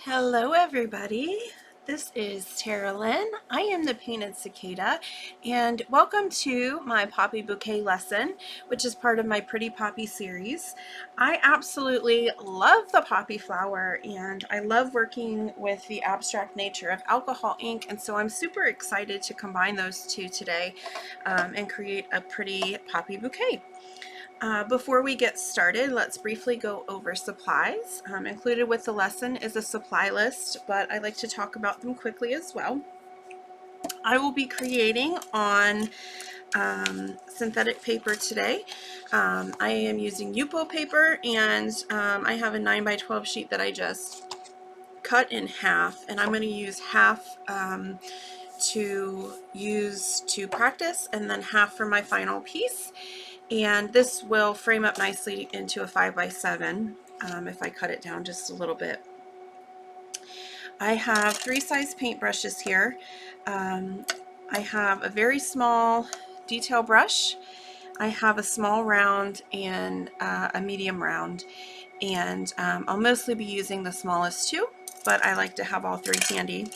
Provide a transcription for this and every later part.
Hello everybody, this is Tara Lynn. I am the Painted Cicada and welcome to my Poppy Bouquet lesson, which is part of my Pretty Poppy series. I absolutely love the poppy flower and I love working with the abstract nature of alcohol ink, and so I'm super excited to combine those two today and create a pretty poppy bouquet. Before we get started, let's briefly go over supplies. Included with the lesson is a supply list, but I like to talk about them quickly as well. I will be creating on synthetic paper today. I am using Yupo paper, and I have a 9x12 sheet that I just cut in half, and I'm going to use half to use to practice and then half for my final piece. And this will frame up nicely into a 5x7 if I cut it down just a little bit. I have 3 size paintbrushes here. I have a very small detail brush. I have a small round and a medium round, and I'll mostly be using the smallest two, but I like to have all 3 handy.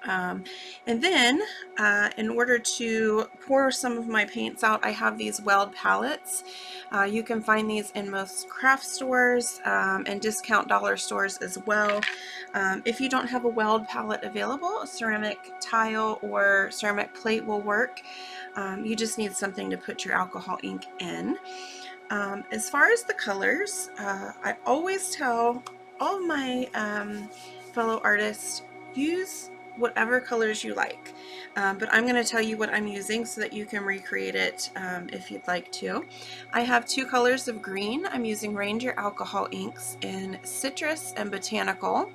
And then in order to pour some of my paints out, I have these weld palettes. You can find these in most craft stores and discount dollar stores as well. If you don't have a weld palette available, a ceramic tile or ceramic plate will work. You just need something to put your alcohol ink in. As far as the colors, I always tell all of my fellow artists, use whatever colors you like, but I'm going to tell you what I'm using so that you can recreate it if you'd like to. I have 2 colors of green. I'm using Ranger alcohol inks in Citrus and Botanical.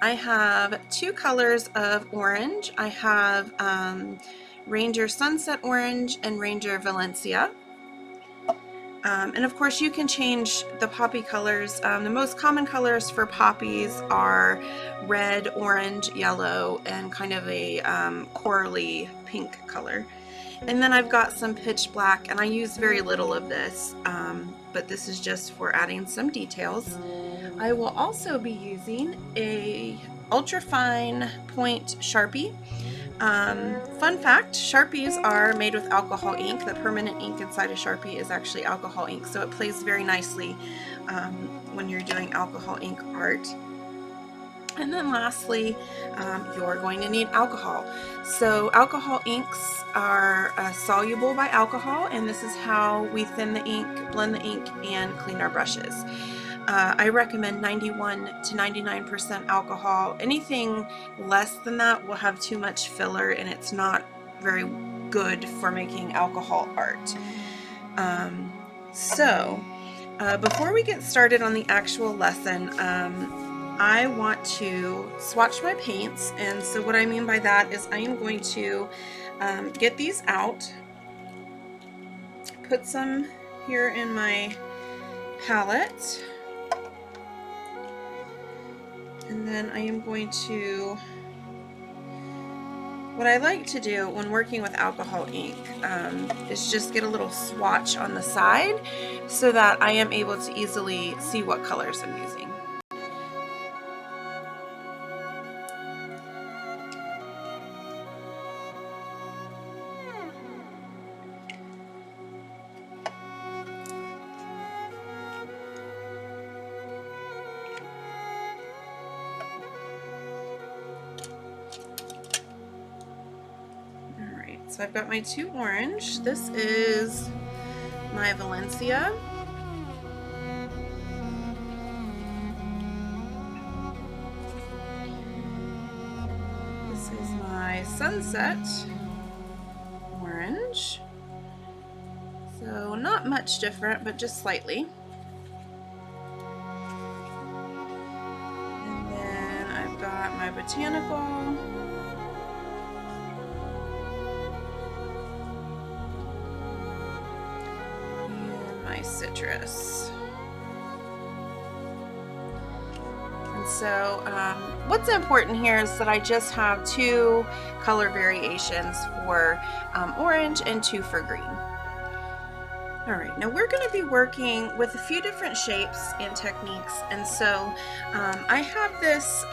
I have 2 colors of orange. I have Ranger Sunset Orange and Ranger Valencia. And of course you can change the poppy colors. The most common colors for poppies are red, orange, yellow, and kind of a corally pink color. And then I've got some pitch black, and I use very little of this, but this is just for adding some details. I will also be using a ultrafine point Sharpie. Fun fact, Sharpies are made with alcohol ink. The permanent ink inside a Sharpie is actually alcohol ink, so it plays very nicely when you're doing alcohol ink art. And then lastly, you're going to need alcohol. So alcohol inks are soluble by alcohol, and this is how we thin the ink, blend the ink, and clean our brushes. I recommend 91 to 99% alcohol. Anything less than that will have too much filler, and it's not very good for making alcohol art. Before we get started on the actual lesson, I want to swatch my paints, and so what I mean by that is I am going to get these out, put some here in my palette, and then I am going to, what I like to do when working with alcohol ink is just get a little swatch on the side so that I am able to easily see what colors I'm using. So I've got my 2 orange. This is my Valencia. This is my Sunset Orange. So not much different, but just slightly. And then I've got my Botanical. Citrus. And so what's important here is that I just have 2 color variations for orange and 2 for green. All right, now we're going to be working with a few different shapes and techniques, and so I have this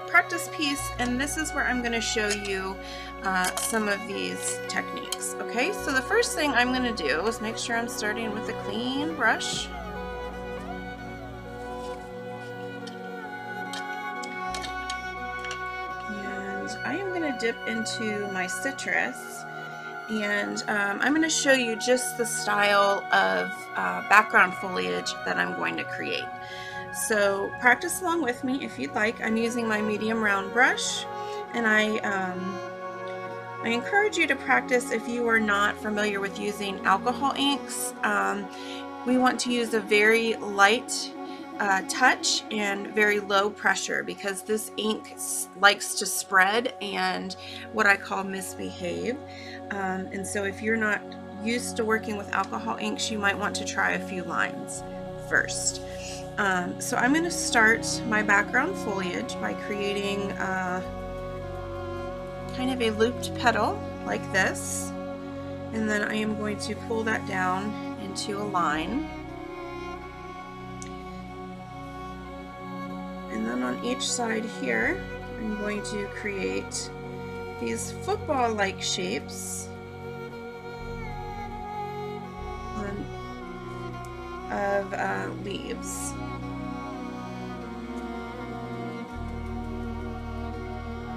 practice piece, and this is where I'm going to show you some of these techniques. Okay, so the first thing I'm going to do is make sure I'm starting with a clean brush. And I am going to dip into my citrus. And I'm going to show you just the style of background foliage that I'm going to create. So practice along with me if you'd like. I'm using my medium round brush, and I encourage you to practice if you are not familiar with using alcohol inks. We want to use a very light touch and very low pressure, because this ink likes to spread and what I call misbehave. And so if you're not used to working with alcohol inks, you might want to try a few lines first. So I'm going to start my background foliage by creating kind of a looped petal like this, and then I am going to pull that down into a line. And then on each side here, I'm going to create these football-like shapes of leaves.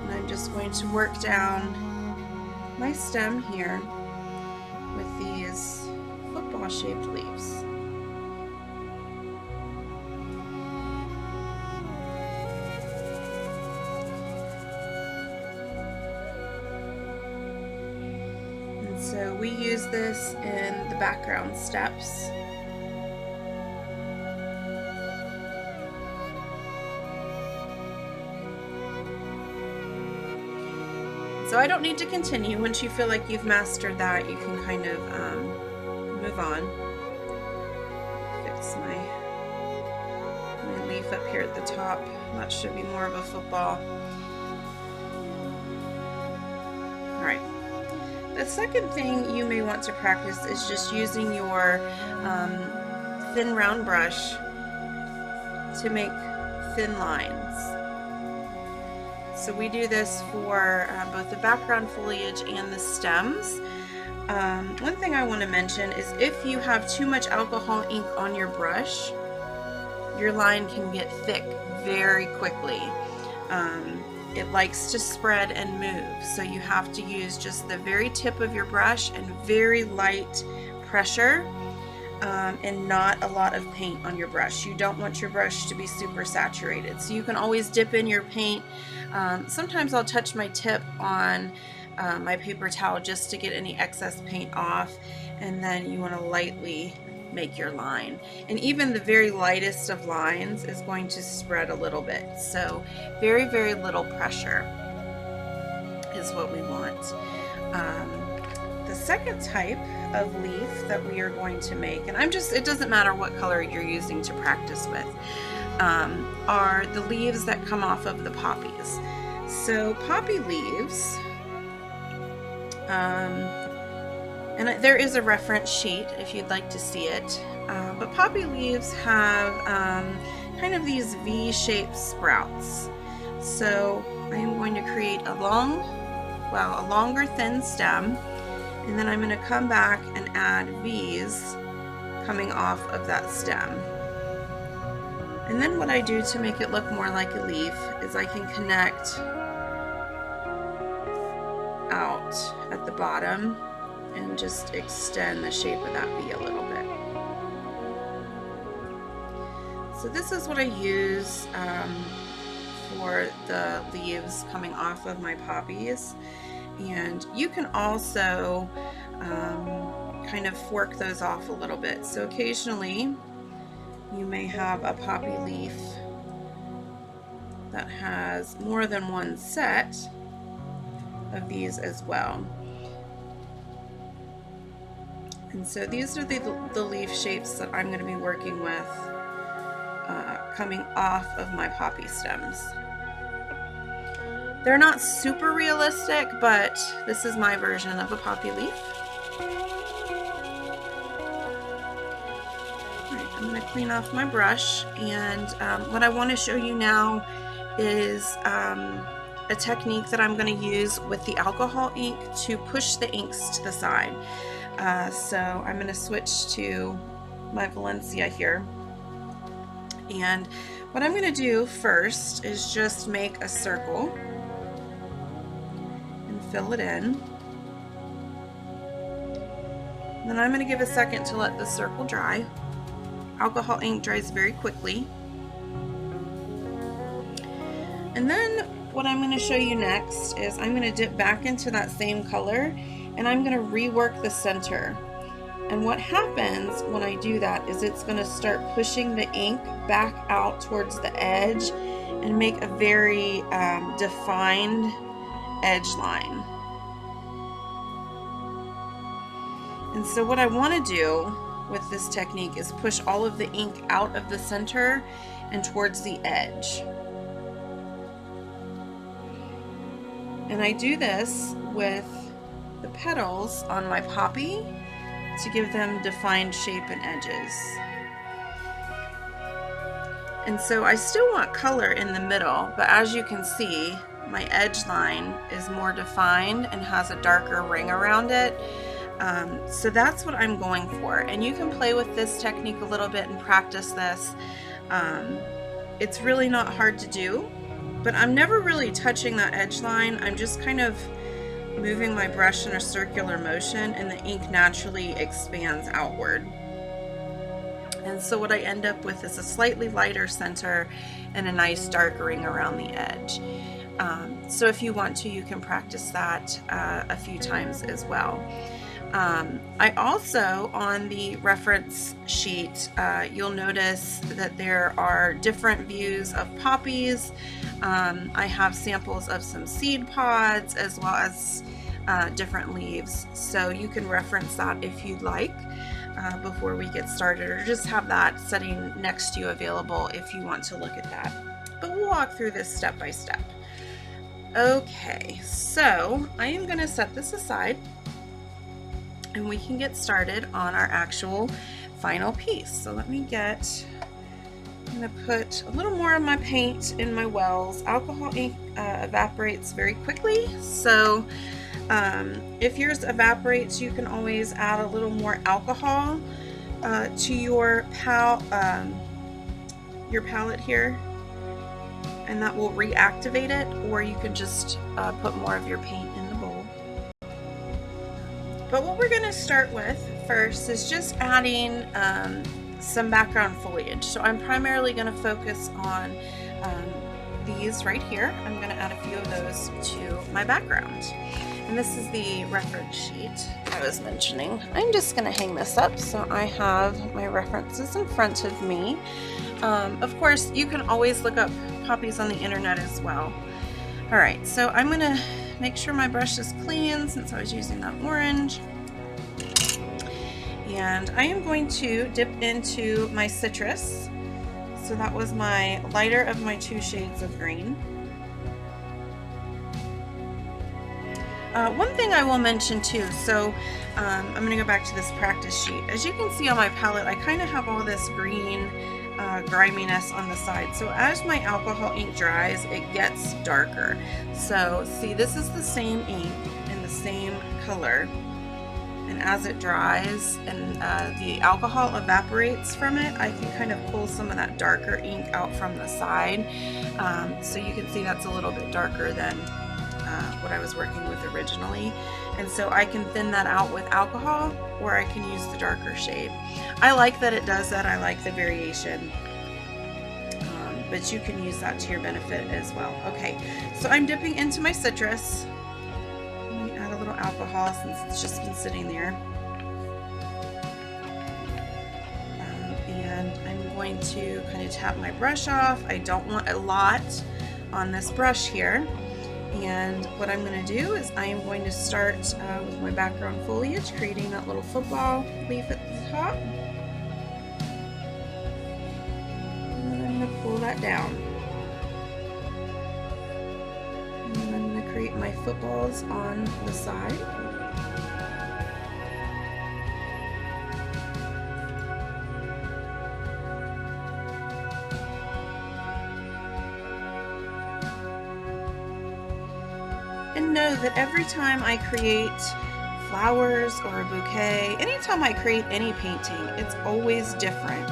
And I'm just going to work down my stem here with these football-shaped leaves. So we use this in the background steps. So I don't need to continue. Once you feel like you've mastered that, you can kind of move on. Fix my leaf up here at the top. That should be more of a football. All right. The second thing you may want to practice is just using your thin round brush to make thin lines. So we do this for both the background foliage and the stems. One thing I want to mention is if you have too much alcohol ink on your brush, your line can get thick very quickly. It likes to spread and move, so you have to use just the very tip of your brush and very light pressure, and not a lot of paint on your brush. You don't want your brush to be super saturated, so you can always dip in your paint. Sometimes I'll touch my tip on my paper towel just to get any excess paint off, and then you want to lightly make your line. And even the very lightest of lines is going to spread a little bit, so very, very little pressure is what we want. The second type of leaf that we are going to make, and it doesn't matter what color you're using to practice with, are the leaves that come off of the poppies. So poppy leaves, and there is a reference sheet if you'd like to see it, but poppy leaves have kind of these V-shaped sprouts. So I am going to create a longer thin stem, and then I'm going to come back and add V's coming off of that stem. And then what I do to make it look more like a leaf is I can connect out at the bottom and just extend the shape of that V a little bit. So this is what I use for the leaves coming off of my poppies. And you can also kind of fork those off a little bit. So occasionally you may have a poppy leaf that has more than one set of these as well. And so these are the leaf shapes that I'm going to be working with coming off of my poppy stems. They're not super realistic, but this is my version of a poppy leaf. I'm going to clean off my brush, and what I want to show you now is a technique that I'm going to use with the alcohol ink to push the inks to the side. So I'm going to switch to my Valencia here, and what I'm going to do first is just make a circle and fill it in. Then I'm going to give a second to let the circle dry. Alcohol ink dries very quickly. And then what I'm going to show you next is I'm going to dip back into that same color, and I'm going to rework the center. And what happens when I do that is it's going to start pushing the ink back out towards the edge and make a very defined edge line. And so what I want to do with this technique is push all of the ink out of the center and towards the edge. And I do this with the petals on my poppy to give them defined shape and edges. And so I still want color in the middle, but as you can see, my edge line is more defined and has a darker ring around it. So that's what I'm going for, and you can play with this technique a little bit and practice this. It's really not hard to do, but I'm never really touching that edge line. I'm just kind of moving my brush in a circular motion, and the ink naturally expands outward. And so what I end up with is a slightly lighter center and a nice dark ring around the edge. So if you want to, you can practice that a few times as well. I also, on the reference sheet, you'll notice that there are different views of poppies. I have samples of some seed pods as well as different leaves, so you can reference that if you'd like before we get started, or just have that setting next to you available if you want to look at that. But we'll walk through this step by step. Okay, so I am going to set this aside, and we can get started on our actual final piece. So let me I'm gonna put a little more of my paint in my wells. Alcohol ink evaporates very quickly, so if yours evaporates, you can always add a little more alcohol to your palette here, and that will reactivate it, or you can just put more of your paint in the bowl. But what we're going to start with first is just adding some background foliage. So I'm primarily going to focus on these right here. I'm going to add a few of those to my background. And this is the reference sheet I was mentioning. I'm just going to hang this up so I have my references in front of me. Of course, you can always look up poppies on the internet as well. All right, so I'm going to make sure my brush is clean since I was using that orange. And I am going to dip into my citrus. So that was my lighter of my two shades of green. One thing I will mention too, so I'm going to go back to this practice sheet. As you can see on my palette, I kind of have all this green griminess on the side. So as my alcohol ink dries, it gets darker. So see, this is the same ink in the same color, and as it dries and the alcohol evaporates from it, I can kind of pull some of that darker ink out from the side. So you can see that's a little bit darker than what I was working with originally, and so I can thin that out with alcohol, or I can use the darker shade. I like that it does that. I like the variation, but you can use that to your benefit as well. Okay, so I'm dipping into my citrus. Let me add a little alcohol since it's just been sitting there, and I'm going to kind of tap my brush off. I don't want a lot on this brush here. And what I'm going to do is I am going to start with my background foliage, creating that little football leaf at the top. And then I'm going to pull that down. And then I'm going to create my footballs on the side. know that every time I create flowers or a bouquet, anytime I create any painting, it's always different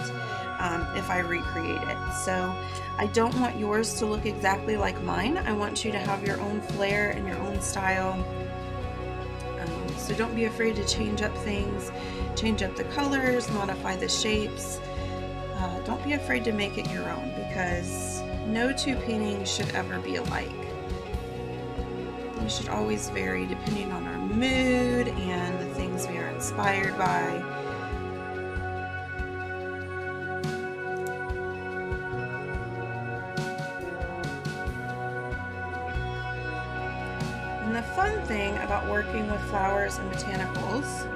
if I recreate it. So I don't want yours to look exactly like mine. I want you to have your own flair and your own style. So don't be afraid to change up things, change up the colors, modify the shapes. Don't be afraid to make it your own, because no two paintings should ever be alike. We should always vary depending on our mood and the things we are inspired by. And the fun thing about working with flowers and botanicals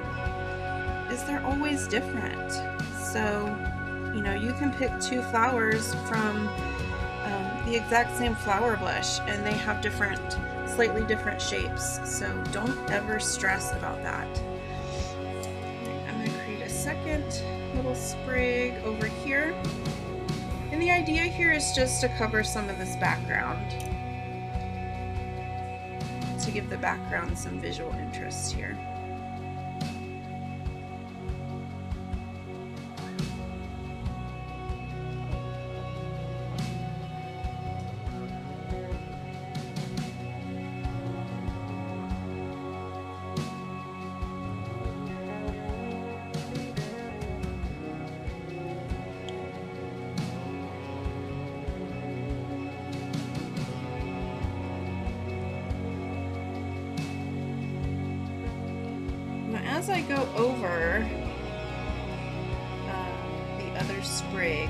is they're always different. So, you know, you can pick two flowers from the exact same flower bush and they have slightly different shapes. So don't ever stress about that. I'm going to create a second little sprig over here. And the idea here is just to cover some of this background, to give the background some visual interest here. As I go over the other sprig,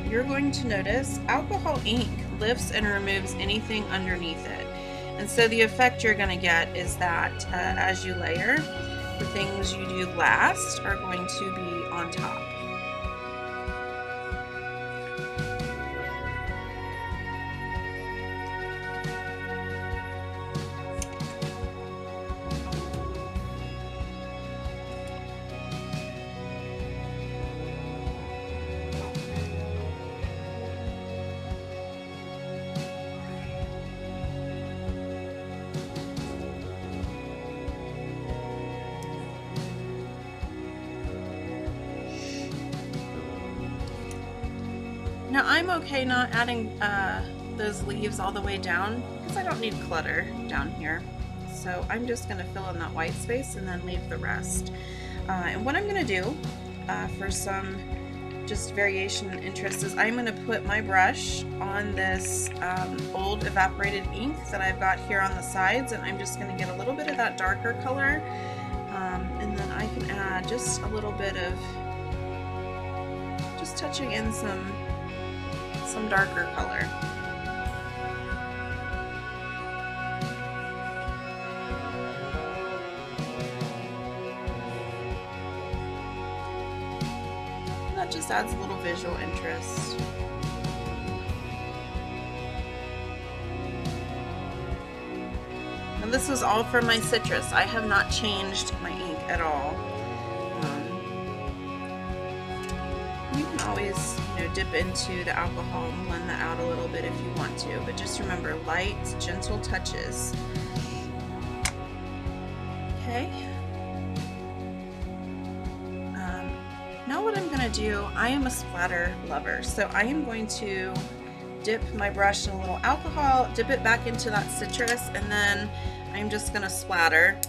you're going to notice alcohol ink lifts and removes anything underneath it. And so the effect you're going to get is that as you layer, the things you do last are going to be on top. Now I'm okay not adding those leaves all the way down because I don't need clutter down here. So I'm just going to fill in that white space and then leave the rest. And what I'm going to do for some just variation and interest is I'm going to put my brush on this old evaporated ink that I've got here on the sides, and I'm just going to get a little bit of that darker color, and then I can add just a little bit of, just touching in some darker color. That just adds a little visual interest. And this is all from my citrus. I have not changed my ink at all. You can always, dip into the alcohol and blend that out a little bit if you want to, but just remember, light, gentle touches. Okay. Now what I'm going to do, I am a splatter lover, so I am going to dip my brush in a little alcohol, dip it back into that citrus, and then I'm just going to splatter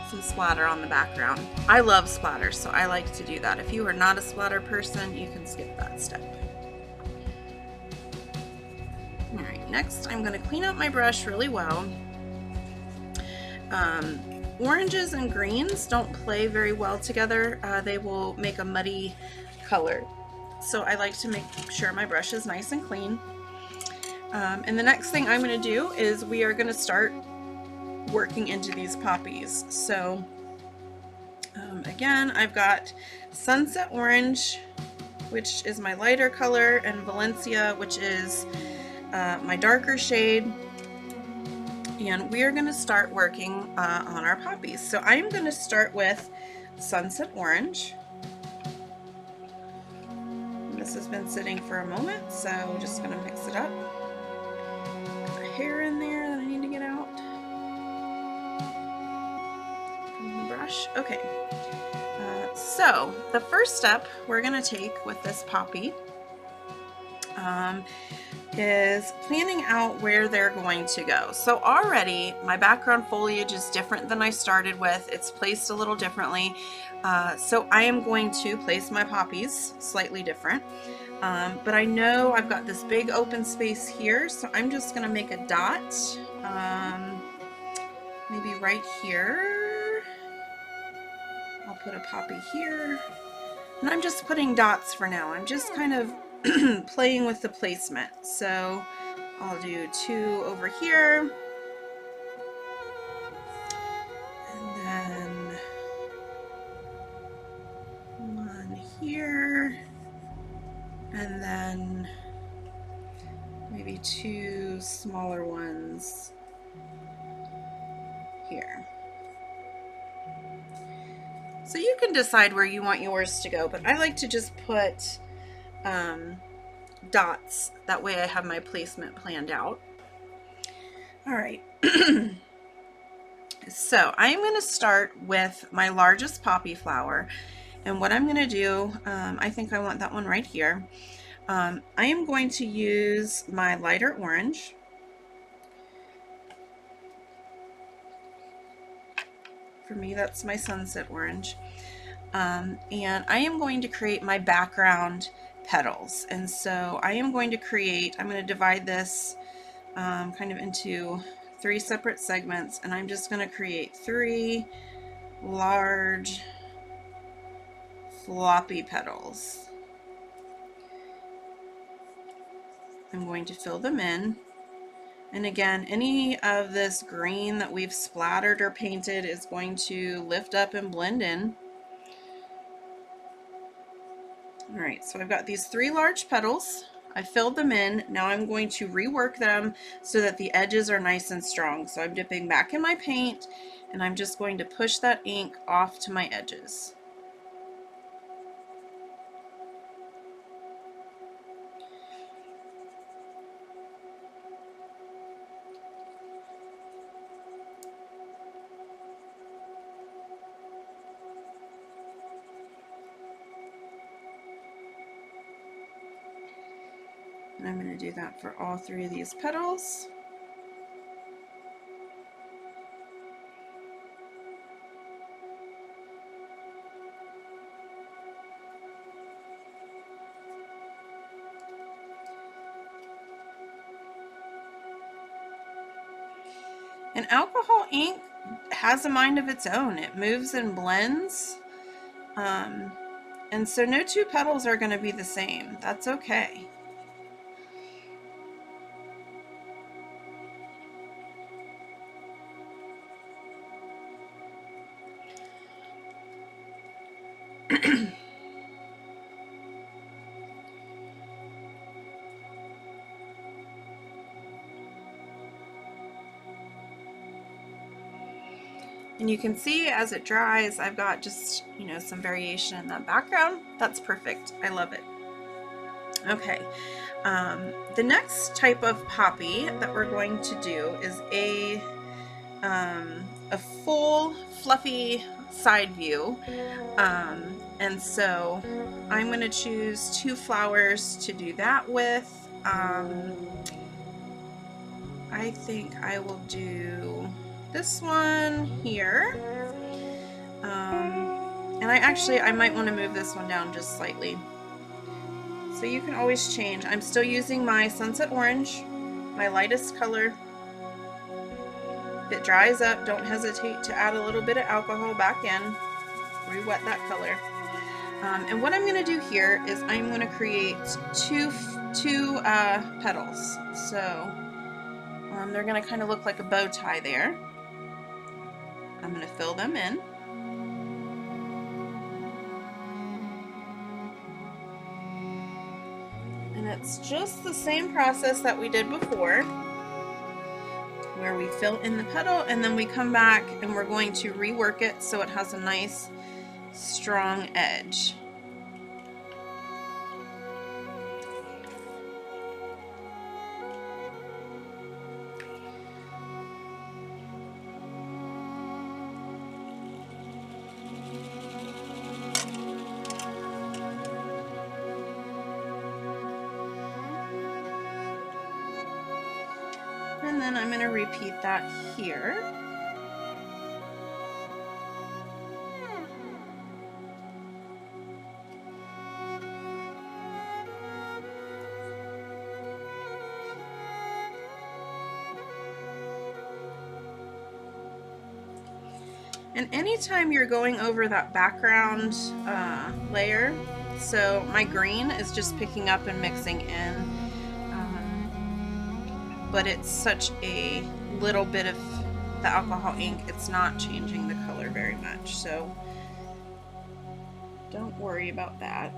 some splatter on the background. I love splatter, so I like to do that. If you are not a splatter person, you can skip that step. Alright, next I'm going to clean up my brush really well. Oranges and greens don't play very well together. They will make a muddy color. So I like to make sure my brush is nice and clean. And the next thing I'm going to do is we are going to start working into these poppies. So again, I've got Sunset Orange, which is my lighter color, and Valencia, which is my darker shade. And we are going to start working on our poppies. So I'm going to start with Sunset Orange. This has been sitting for a moment, so I'm just going to mix it up. Got a hair in there that I need to Okay, so the first step we're going to take with this poppy is planning out where they're going to go. So already my background foliage is different than I started with. It's placed a little differently. So I am going to place my poppies slightly different. But I know I've got this big open space here, so I'm just going to make a dot, maybe right here. I'll put a poppy here, and I'm just putting dots for now. I'm just kind of playing with the placement. So I'll do 2 over here, and then 1 here, and then maybe 2 smaller ones here. So you can decide where you want yours to go, but I like to just put dots. That way I have my placement planned out. All right. So I'm going to start with my largest poppy flower. And what I'm going to do, I think I want that one right here. I am going to use my lighter orange. For me, that's my sunset orange. And I am going to create my background petals. And so I am going to create, I'm going to divide this kind of into 3 separate segments, and I'm just going to create 3 large floppy petals. I'm going to fill them in. And again, any of this green that we've splattered or painted is going to lift up and blend in. All right, so I've got these 3 large petals. I filled them in. Now I'm going to rework them so that the edges are nice and strong. So I'm dipping back in my paint, and I'm just going to push that ink off to my edges. And I'm going to do that for all 3 of these petals. And alcohol ink has a mind of its own. It moves and blends. And so no 2 petals are going to be the same. That's okay. And you can see as it dries, I've got just, some variation in that background. That's perfect. I love it. Okay. The next type of poppy that we're going to do is a full fluffy side view. And so I'm going to choose 2 flowers to do that with. I think I will do this one here. And I might want to move this one down just slightly. So you can always change. I'm still using my sunset orange, my lightest color. If it dries up, don't hesitate to add a little bit of alcohol back in. Re-wet that color. And what I'm going to do here is I'm going to create two petals. So they're going to kind of look like a bow tie there. I'm going to fill them in. And it's just the same process that we did before, where we fill in the petal and then we come back and we're going to rework it so it has a nice strong edge. and then I'm going to repeat that here. And anytime you're going over that background layer, so my green is just picking up and mixing in, but it's such a little bit of the alcohol ink, it's not changing the color very much, so don't worry about that.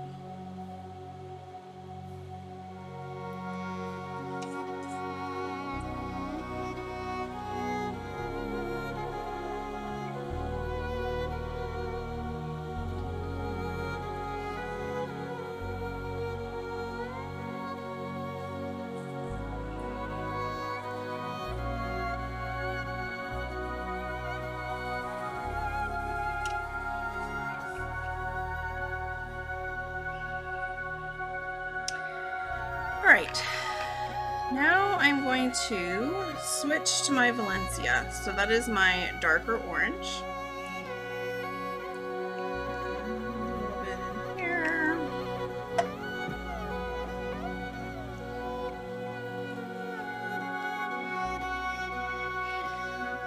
Alright, now I'm going to switch to my Valencia. So that is my darker orange. A little bit in here.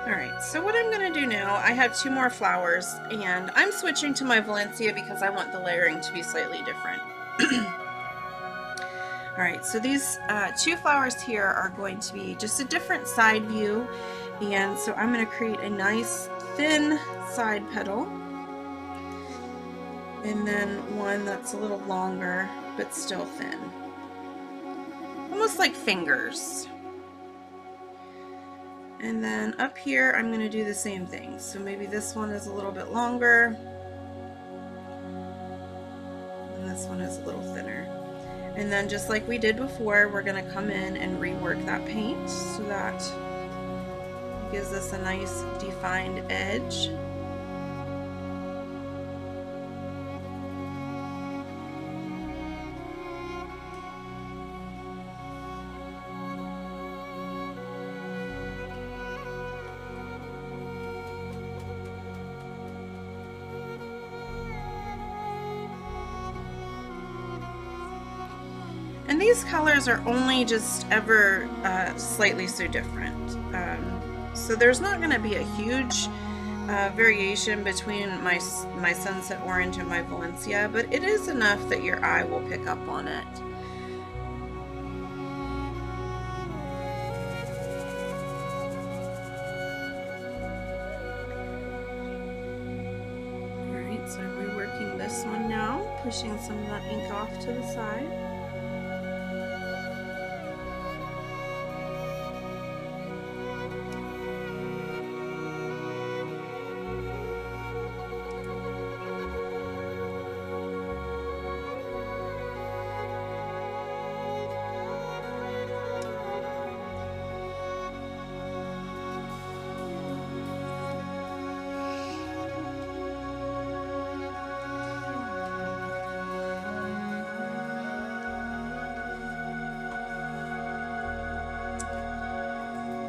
Alright, so what I'm going to do now, I have 2 more flowers, and I'm switching to my Valencia because I want the layering to be slightly different. Alright, so these 2 flowers here are going to be just a different side view, and so I'm going to create a nice thin side petal, and then one that's a little longer but still thin. Almost like fingers. And then up here I'm going to do the same thing. So maybe this one is a little bit longer, and this one is a little thinner. And then just like we did before, we're going to come in and rework that paint so that it gives us a nice defined edge. And these colors are only just ever slightly so different. So there's not going to be a huge variation between my Sunset Orange and my Valencia, but it is enough that your eye will pick up on it. Alright, so I'm reworking this one now, pushing some of that ink off to the side.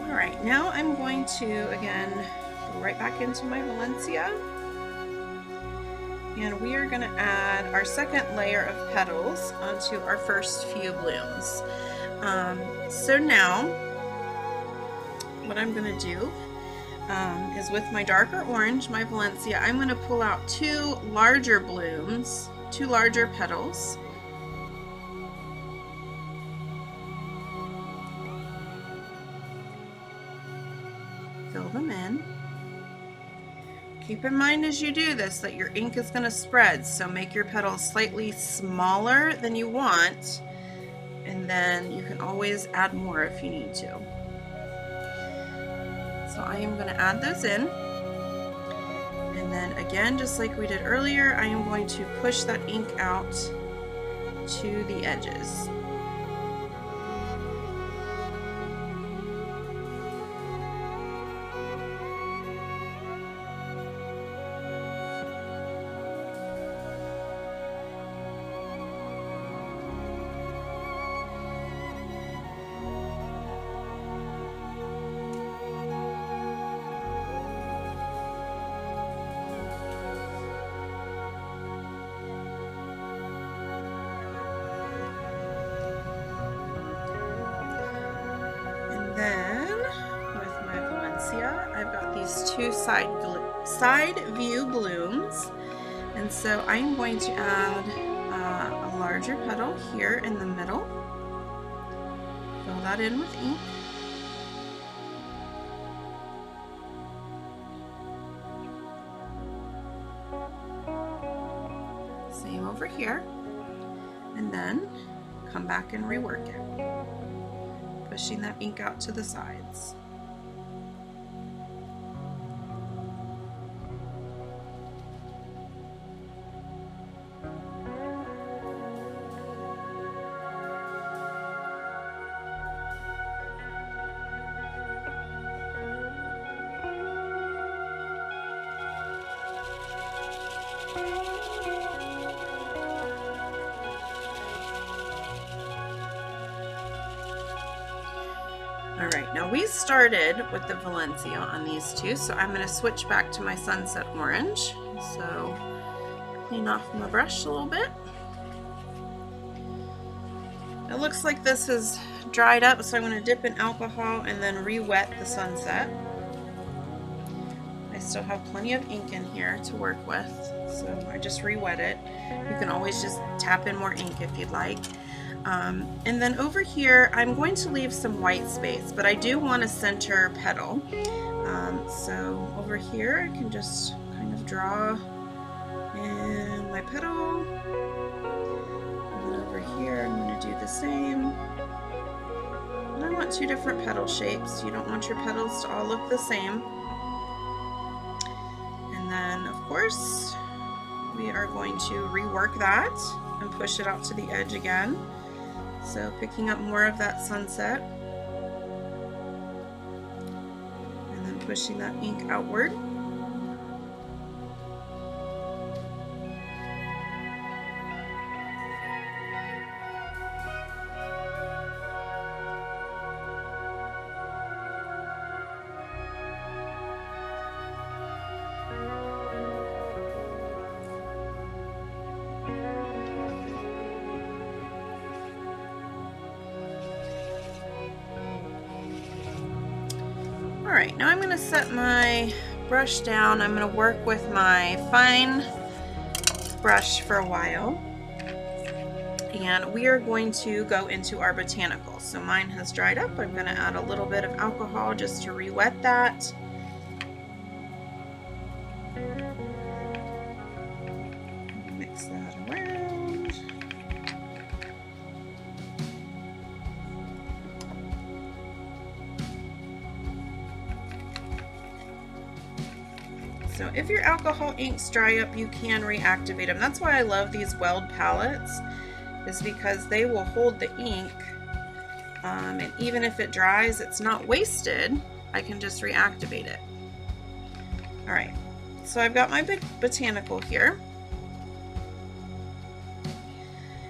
Alright, now I'm going to, again, go right back into my Valencia. And we are going to add our second layer of petals onto our first few blooms. So now, what I'm going to do is with my darker orange, my Valencia, I'm going to pull out 2 larger blooms, 2 larger petals. Fill them in. Keep in mind as you do this that your ink is going to spread, so make your petals slightly smaller than you want, and then you can always add more if you need to. So I am going to add those in, and then again, just like we did earlier, I am going to push that ink out to the edges. Then with my Valencia, I've got these two side view blooms, and so I'm going to add a larger petal here in the middle. Fill that in with ink. Same over here, and then come back and rework it, pushing that ink out to the sides. All right, now we started with the Valencia on these two, so I'm going to switch back to my sunset orange. So clean off my brush a little bit. It looks like this is dried up, so I'm going to dip in alcohol and then re-wet the sunset. I still have plenty of ink in here to work with, so I just re-wet it. You can always just tap in more ink if you'd like. And then over here, I'm going to leave some white space, but I do want a center petal. So over here, I can just kind of draw in my petal. And then over here, I'm going to do the same. And I want two different petal shapes. You don't want your petals to all look the same. And then, of course, we are going to rework that and push it out to the edge again. So picking up more of that sunset and then pushing that ink outward. Alright, now I'm going to set my brush down. I'm going to work with my fine brush for a while. And we are going to go into our botanicals. So mine has dried up. I'm going to add a little bit of alcohol just to re-wet that. Mix that around. So if your alcohol inks dry up, you can reactivate them. That's why I love these weld palettes, is because they will hold the ink, and even if it dries, it's not wasted. I can just reactivate it. All right, so I've got my botanical here.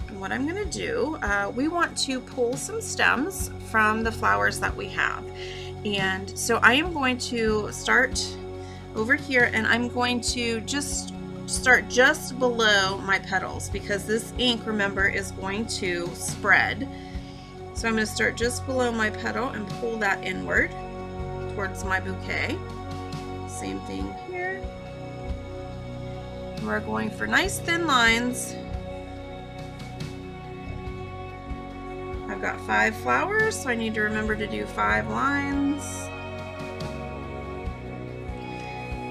And what I'm gonna do, we want to pull some stems from the flowers that we have. And so I am going to start over here, and I'm going to just start just below my petals, because this ink, remember, is going to spread. So I'm going to start just below my petal and pull that inward towards my bouquet. Same thing here. We're going for nice thin lines. I've got 5 flowers, so I need to remember to do 5 lines.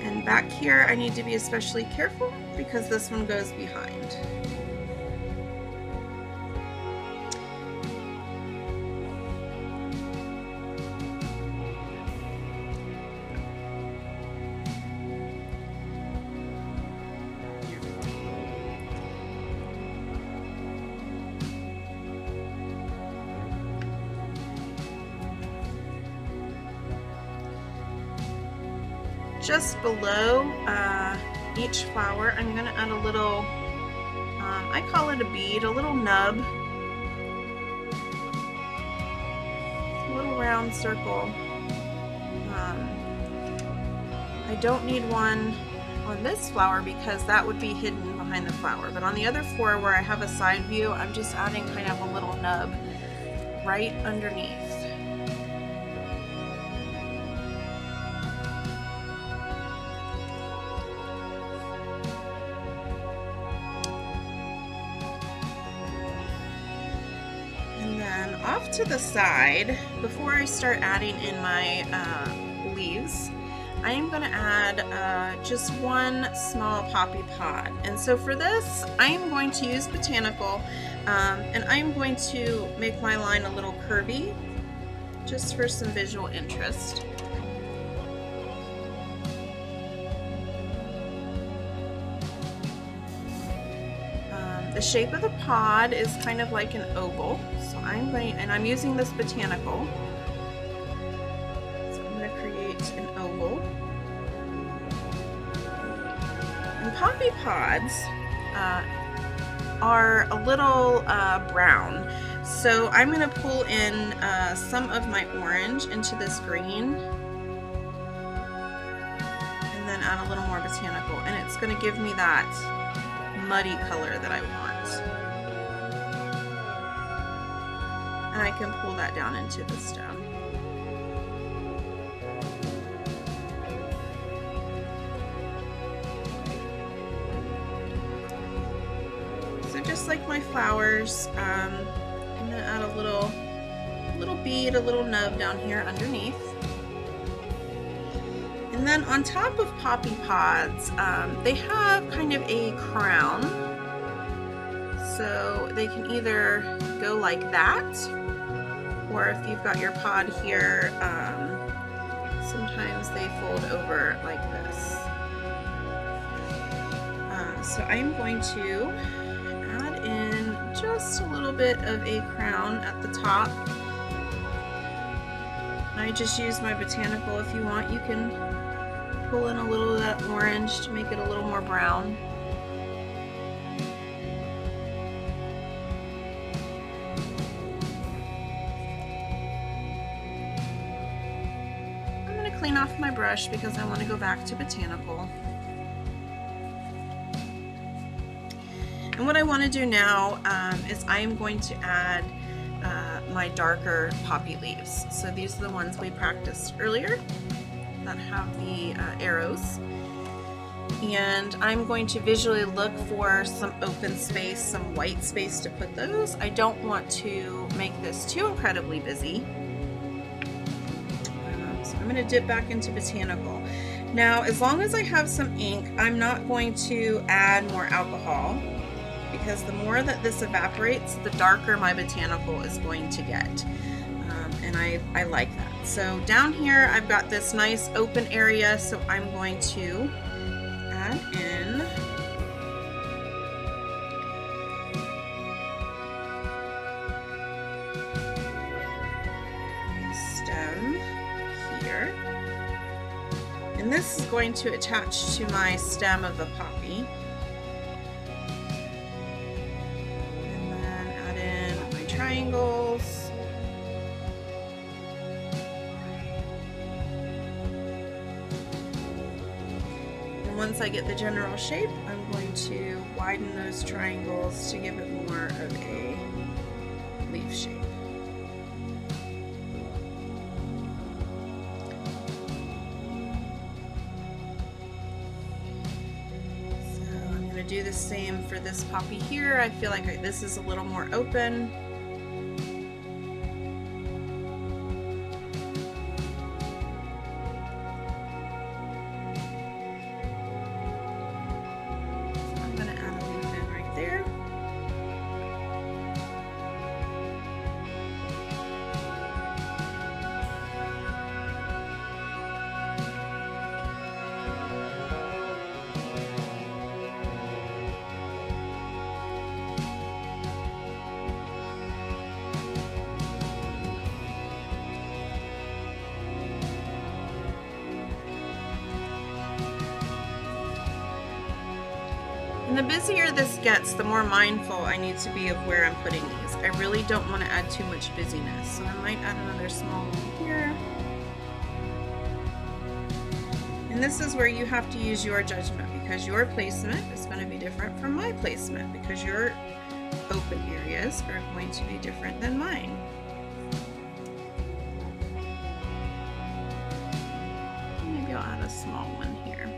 And back here, I need to be especially careful because this one goes behind. Just below each flower, I'm going to add a little, I call it a bead, a little nub, a little round circle. I don't need one on this flower because that would be hidden behind the flower, but on the other 4 where I have a side view, I'm just adding kind of a little nub right underneath. off to the side, before I start adding in my leaves, I am going to add just one small poppy pod. And so for this, I am going to use botanical, and I'm going to make my line a little curvy, just for some visual interest. The shape of the pod is kind of like an oval, so I'm using this botanical. So I'm going to create an oval. And poppy pods are a little brown, so I'm going to pull in some of my orange into this green, and then add a little more botanical, and it's going to give me that muddy color that I want. And I can pull that down into the stem. So just like my flowers, I'm going to add a little bead, a little nub down here underneath. And then on top of poppy pods, they have kind of a crown. So they can either go like that, or if you've got your pod here, sometimes they fold over like this. So I'm going to add in just a little bit of a crown at the top. I just use my botanical. If you want, you can pull in a little of that orange to make it a little more brown. I'm going to clean off my brush because I want to go back to botanical. And what I want to do now is I am going to add my darker poppy leaves. So these are the ones we practiced earlier that have the arrows. And I'm going to visually look for some open space, some white space to put those. I don't want to make this too incredibly busy. So I'm going to dip back into botanical. Now, as long as I have some ink, I'm not going to add more alcohol, because the more that this evaporates, the darker my botanical is going to get. And I like that. So down here I've got this nice open area, so I'm going to add in a stem here. And this is going to attach to my stem of the poppy. And then add in my triangles. Once I get the general shape, I'm going to widen those triangles to give it more of a leaf shape. So I'm going to do the same for this poppy here. I feel like this is a little more open. And the busier this gets, the more mindful I need to be of where I'm putting these. I really don't want to add too much busyness, so I might add another small one here. And this is where you have to use your judgment, because your placement is going to be different from my placement, because your open areas are going to be different than mine. Maybe I'll add a small one here.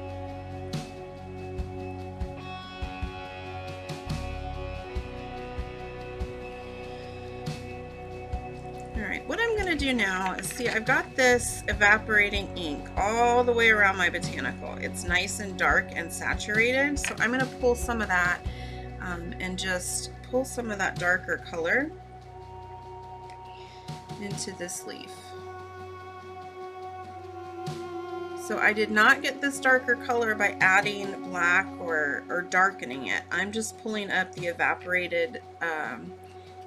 to do now is, see, I've got this evaporating ink all the way around my botanical. It's nice and dark and saturated, so I'm going to pull some of that and just pull some of that darker color into this leaf. So I did not get this darker color by adding black or darkening it. I'm just pulling up the evaporated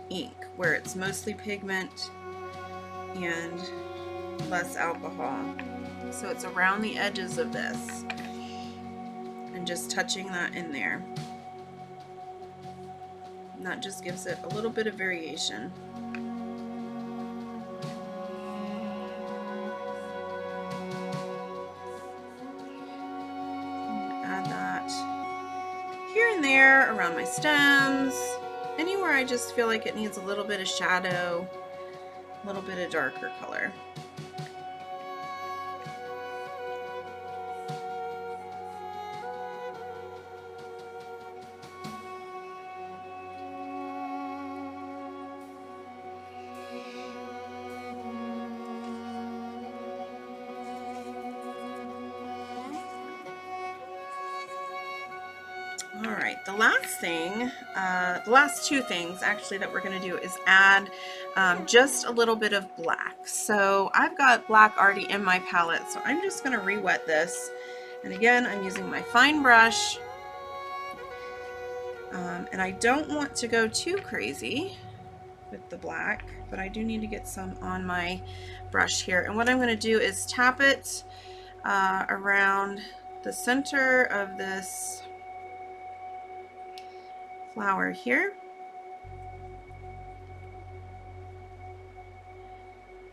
ink where it's mostly pigment and less alcohol. So it's around the edges of this and just touching that in there. And that just gives it a little bit of variation. Add that here and there around my stems, anywhere I just feel like it needs a little bit of shadow, a little bit of darker color. All right, the last two things actually that we're going to do is add just a little bit of black. So I've got black already in my palette, so I'm just going to re-wet this. And again, I'm using my fine brush. And I don't want to go too crazy with the black, but I do need to get some on my brush here. And what I'm going to do is tap it around the center of this flower here.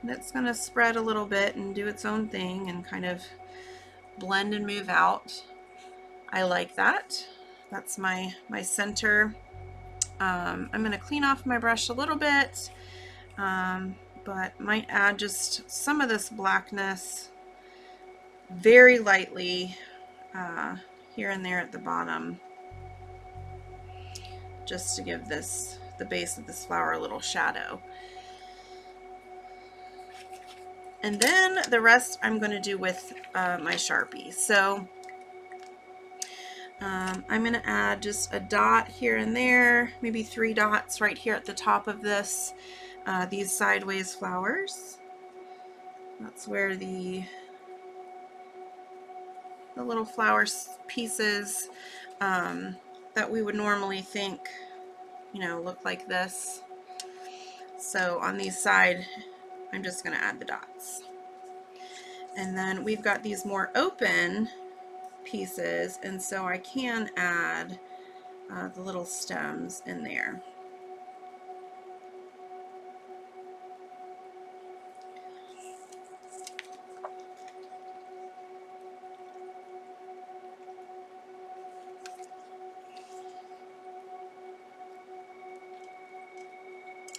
And it's going to spread a little bit and do its own thing and kind of blend and move out. I like that. That's my center. I'm going to clean off my brush a little bit, but might add just some of this blackness very lightly here and there at the bottom, just to give the base of this flower a little shadow. And then the rest I'm going to do with my Sharpie. So I'm going to add just a dot here and there, maybe 3 dots right here at the top of this, these sideways flowers. That's where the little flower pieces that we would normally think, you know, look like this. So on these side, I'm just going to add the dots. And then we've got these more open pieces, and so I can add the little stems in there.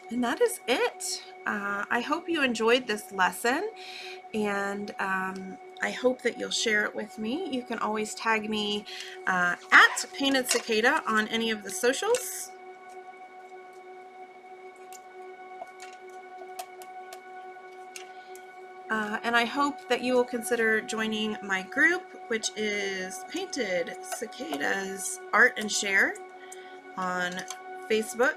And that is it. I hope you enjoyed this lesson, and I hope that you'll share it with me. You can always tag me at Painted Cicada on any of the socials. And I hope that you will consider joining my group, which is Painted Cicadas Art and Share on Facebook.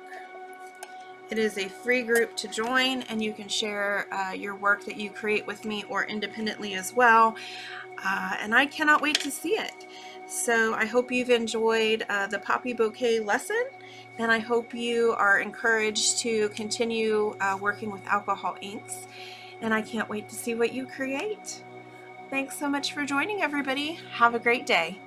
It is a free group to join, and you can share your work that you create with me or independently as well. And I cannot wait to see it. So I hope you've enjoyed the Poppy Bouquet lesson, and I hope you are encouraged to continue working with alcohol inks. And I can't wait to see what you create. Thanks so much for joining, everybody. Have a great day.